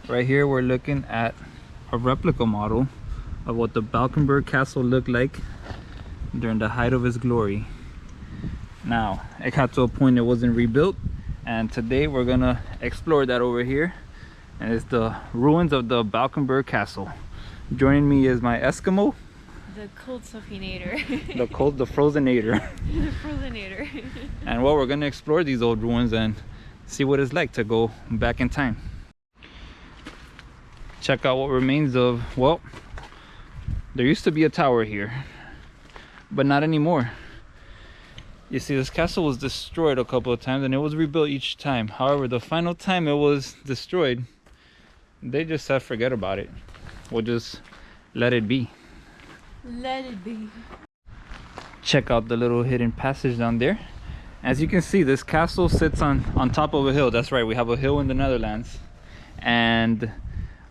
Right here we're looking at a replica model of what the Valkenburg castle looked like during the height of its glory. Now it got to a point it wasn't rebuilt, and today we're gonna explore that over here, and it's the ruins of the Valkenburg castle. Joining me is my Eskimo, the cold sophinator. the frozinator. The frozinator. And well, we're gonna explore these old ruins and see what it's like to go back in time. Check out what remains of, well, there used to be a tower here, but not anymore. You see, this castle was destroyed a couple of times and it was rebuilt each time. However, the final time it was destroyed, they just said forget about it. We'll just let it be. Let it be. Check out the little hidden passage down there. As you can see, this castle sits on top of a hill. That's right, we have a hill in the Netherlands, and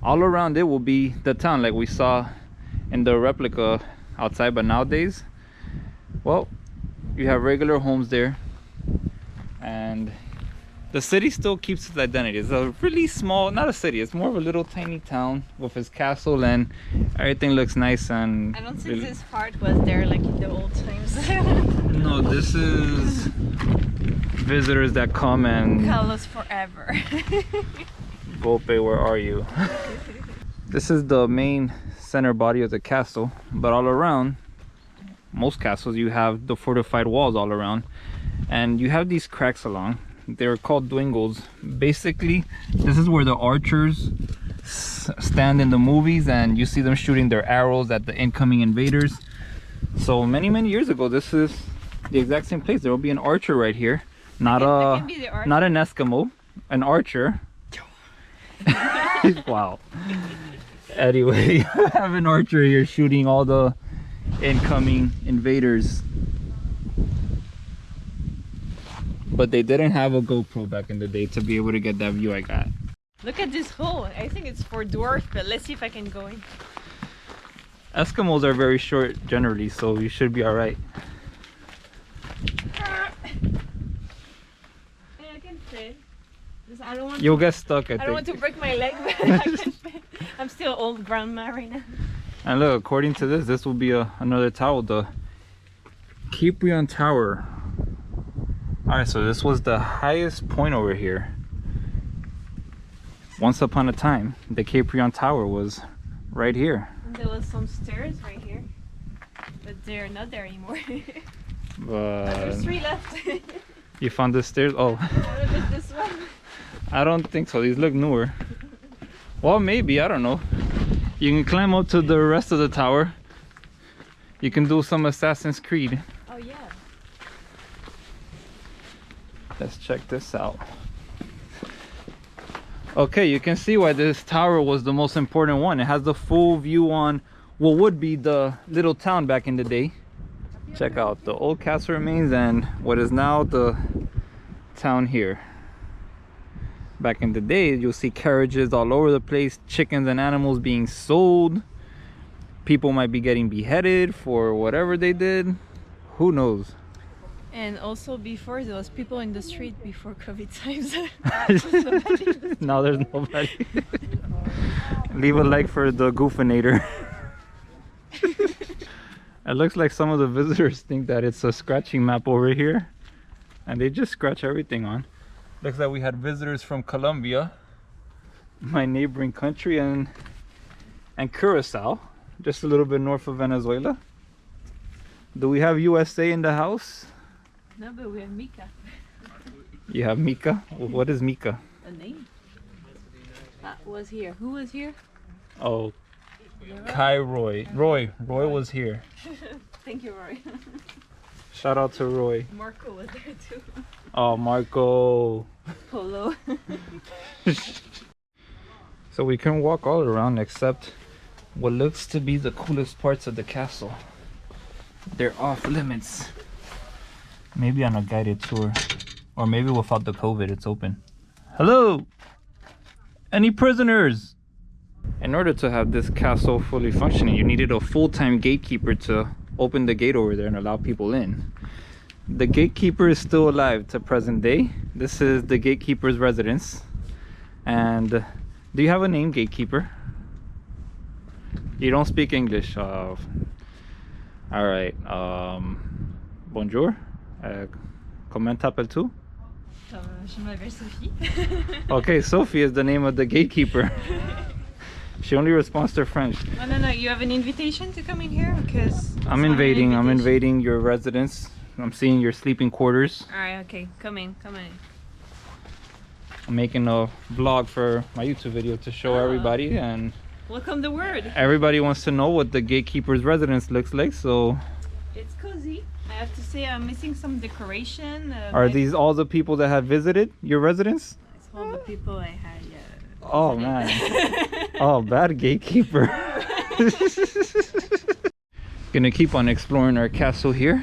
all around it will be the town like we saw in the replica outside. But nowadays, well, you have regular homes there, and the city still keeps its identity. It's a really small, not a city, it's more of a little tiny town with its castle, and everything looks nice. And I don't think this part was there like in the old times. No, this is visitors that come and call us forever. Volpe, where are you? This is the main center body of the castle, but all around, most castles, you have the fortified walls all around, and you have these cracks along. They're called dwingles. Basically, this is where the archers stand in the movies, and you see them shooting their arrows at the incoming invaders. So many years ago, this is the exact same place. There will be an archer right here, not an Eskimo, an archer. Wow. Anyway, you have an archer here shooting all the incoming invaders. But they didn't have a GoPro back in the day to be able to get that view I got. Look at this hole. I think it's for dwarf, but let's see if I can go in. Eskimos are very short generally, so you should be all right. Yeah, I can fit. I don't want You'll get stuck, I don't want to break my leg, but I can fit. I'm still old grandma right now. And look, according to this will be another tower, the Gatekeeper Tower. Alright, so this was the highest point over here. Once upon a time, the Gatekeeper Tower was right here. And there was some stairs right here, but they're not there anymore. But there's 3 left. You found the stairs? Oh. This one. I don't think so. These look newer. Well, maybe. I don't know. You can climb up to the rest of the tower. You can do some Assassin's Creed. Oh, yeah. Let's check this out. Okay, you can see why this tower was the most important one. It has the full view on what would be the little town back in the day. Check out the old castle remains and what is now the town here. Back in the day, you'll see carriages all over the place, chickens and animals being sold. People might be getting beheaded for whatever they did. Who knows? And also before, there was people in the street before COVID times. Now there's nobody. Leave a like for the Goofinator. It looks like some of the visitors think that it's a scratching map over here, and they just scratch everything on. Looks like we had visitors from Colombia, my neighboring country, and Curacao, just a little bit north of Venezuela. Do we have USA in the house? No, but we have Mika. You have Mika? What is Mika? A name. Was here. Who was here? Oh, Kai Roy. Roy was here. Thank you, Roy. Shout out to Roy. Marco was there too. Oh, Marco. Polo. So we can walk all around except what looks to be the coolest parts of the castle. They're off limits. Maybe on a guided tour, or maybe without the COVID, it's open. Hello! Any prisoners? In order to have this castle fully functioning, you needed a full-time gatekeeper to open the gate over there and allow people in. The gatekeeper is still alive to present day. This is the gatekeeper's residence, and Do you have a name, Gatekeeper? You don't speak English. All right. Bonjour. Comment t'appelles-tu? Je m'appelle Sophie. Okay, Sophie is the name of the gatekeeper. She only responds to French. Oh, no, you have an invitation to come in here? Because I'm invading your residence. I'm seeing your sleeping quarters. Alright, okay, come in. I'm making a vlog for my YouTube video to show everybody, and welcome the word. everybody wants to know what the gatekeeper's residence looks like, so It's cozy. I have to say I'm missing some decoration. are these all the people that have visited your residence? It's all the people I had, yeah. Oh man. Oh, bad gatekeeper. Gonna keep on exploring our castle here.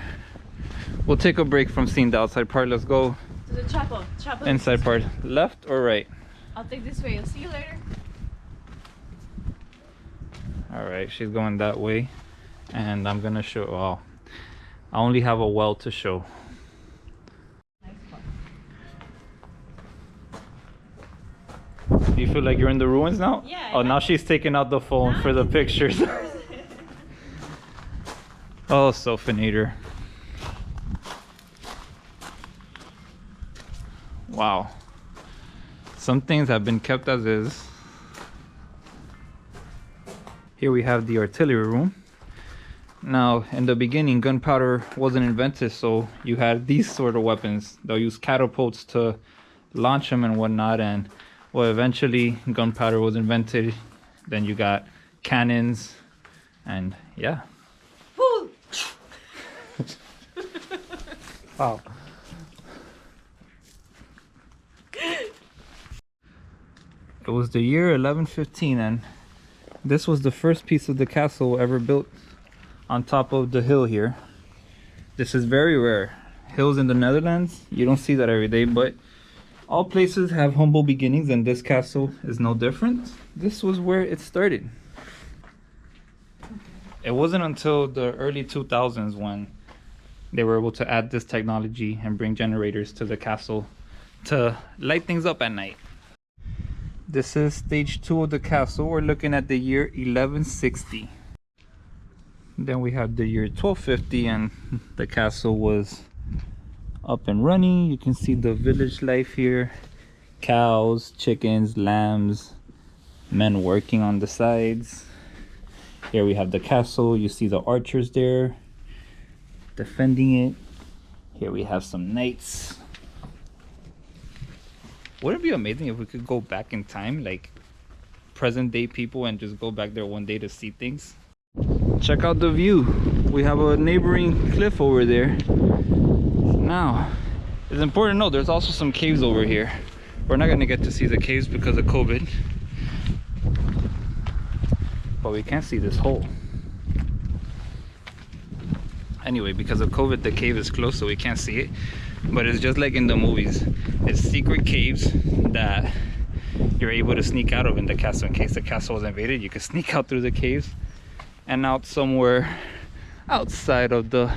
We'll take a break from seeing the outside part. Let's go To the chapel. inside part. Left or right? I'll take this way. I'll see you later. All right, she's going that way, and I'm gonna show. Well, I only have a well to show. Do you feel like you're in the ruins now? Yeah. Oh, now she's taking out the phone for the pictures. Oh, Sophinator. Wow. Some things have been kept as is. Here we have the artillery room. Now, in the beginning, gunpowder wasn't invented, so you had these sort of weapons. They'll use catapults to launch them and whatnot, and well, eventually gunpowder was invented. Then you got cannons, and yeah. Woo! Wow. It was the year 1115, and this was the first piece of the castle ever built on top of the hill here. This is very rare. Hills in the Netherlands, you don't see that every day, but all places have humble beginnings, and this castle is no different. This was where it started. It wasn't until the early 2000s when they were able to add this technology and bring generators to the castle to light things up at night. This is stage 2 of the castle. We're looking at the year 1160. Then we have the year 1250, and the castle was up and running. You can see the village life here. Cows, chickens, lambs, men working on the sides. Here we have the castle. You see the archers there defending it. Here we have some knights. Wouldn't it be amazing if we could go back in time, like present day people, and just go back there one day to see things? Check out the view. We have a neighboring cliff over there. Now, it's important to know there's also some caves over here. We're not gonna get to see the caves because of COVID, but we can see this hole. Anyway, because of COVID, the cave is closed, so we can't see it. But it's just like in the movies. It's secret caves that you're able to sneak out of in the castle. In case the castle was invaded, you could sneak out through the caves and out somewhere outside of the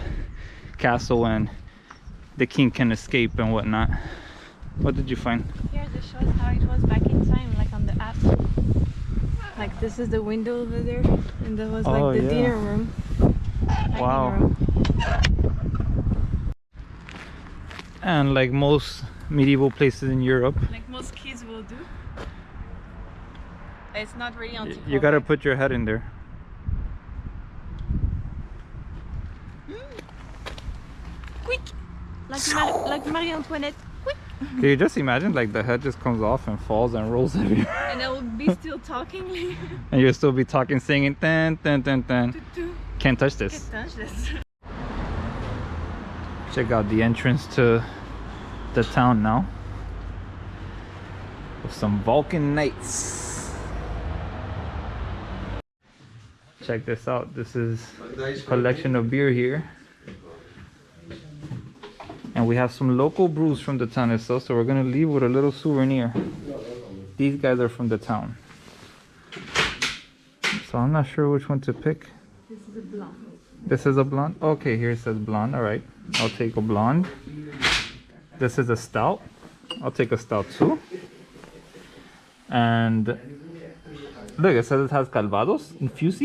castle, and the king can escape and whatnot. What did you find? Here this shows how it was back in time, like on the app. Like this is the window over there, and that was like the dinner room. Wow. Room. And like most medieval places in Europe, Like most kids will do. It's not really antique. you gotta put your head in there. Quick! Like Marie Antoinette. Quick! Can you just imagine, like the head just comes off and falls and rolls everywhere? And I will be still talking. And you'll still be talking, singing, tan, tan, tan, tan. Can't touch this. Can't touch this. Check out the entrance to the town now, with some Vulcan knights. Check this out. This is a collection of beer here, and we have some local brews from the town itself, so we're gonna leave with a little souvenir. These guys are from the town, so I'm not sure which one to pick. This is a blonde. This is a blonde? Okay, here it says blonde. All right, I'll take a blonde. This is a stout. I'll take a stout too. And Look, it says it has Calvados infused.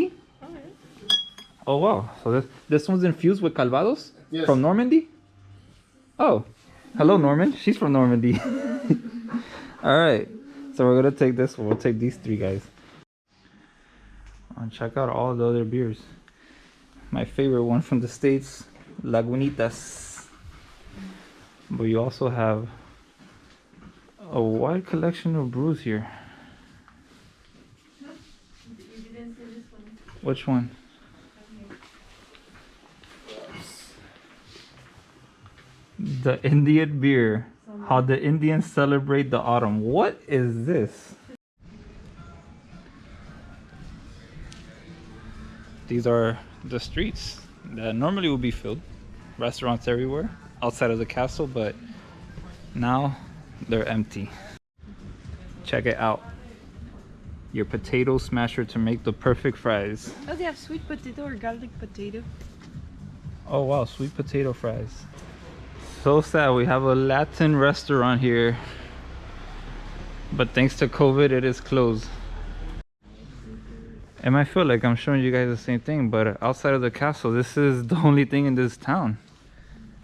Oh wow, so this one's infused with Calvados? Yes. From Normandy? Oh, hello Norman, she's from Normandy. Alright, so we're gonna take this one, we'll take these three guys. And check out all the other beers. My favorite one from the States, Lagunitas. But you also have a wide collection of brews here. Which one? The Indian beer. How the Indians celebrate the autumn. What is this? These are the streets that normally would be filled. Restaurants everywhere outside of the castle, but now they're empty. Check it out. Your potato smasher to make the perfect fries. Oh, they have sweet potato or garlic potato. Oh wow, sweet potato fries. So sad, we have a Latin restaurant here, but thanks to COVID it is closed. It might feel like I'm showing you guys the same thing, but outside of the castle, this is the only thing in this town.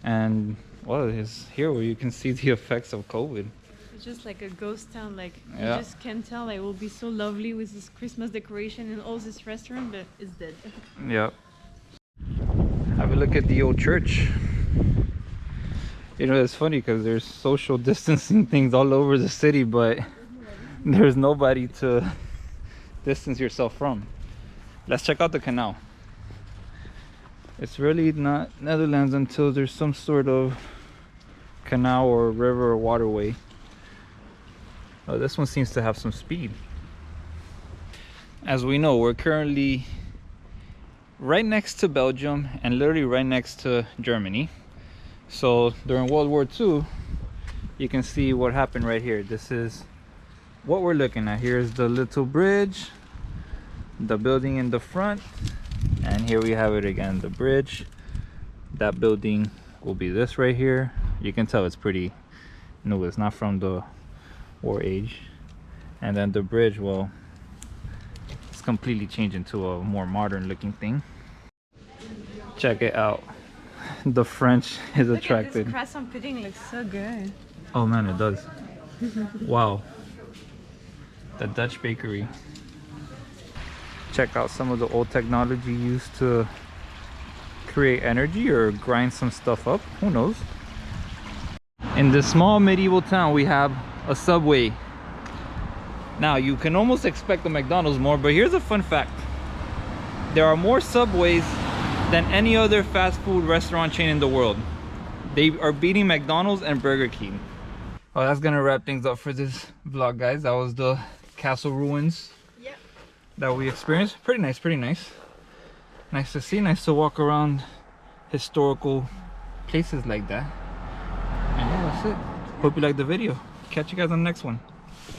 And well, it's here where you can see the effects of COVID. It's just like a ghost town, like Yeah. you just can't tell. Like, it will be so lovely with this Christmas decoration and all this restaurant, but it's dead. Yep. Have a look at the old church. You know, it's funny because there's social distancing things all over the city, but there's nobody to distance yourself from. Let's check out the canal. It's really not Netherlands until there's some sort of canal or river or waterway. Oh, this one seems to have some speed. As we know, we're currently right next to Belgium and literally right next to Germany. So during World War II, you can see what happened right here. This is what we're looking at. Here's the little bridge, the building in the front, and here we have it again, the bridge. That building will be this right here. You can tell it's pretty new, it's not from the war age. And then the bridge, well, it's completely changed into a more modern looking thing. Check it out. The French is attracted. Look at this croissant pudding, looks so good. Oh man, it does. Wow. The Dutch bakery. Check out some of the old technology used to create energy or grind some stuff up. Who knows? In this small medieval town, we have a Subway. Now, you can almost expect the McDonald's more, but here's a fun fact. There are more Subways than any other fast food restaurant chain in the world. They are beating McDonald's and Burger King. Well, that's gonna wrap things up for this vlog, guys. That was the castle ruins that we experienced. Pretty nice, pretty nice. Nice to see, nice to walk around historical places like that. And yeah, that's it. Hope you liked the video. Catch you guys on the next one.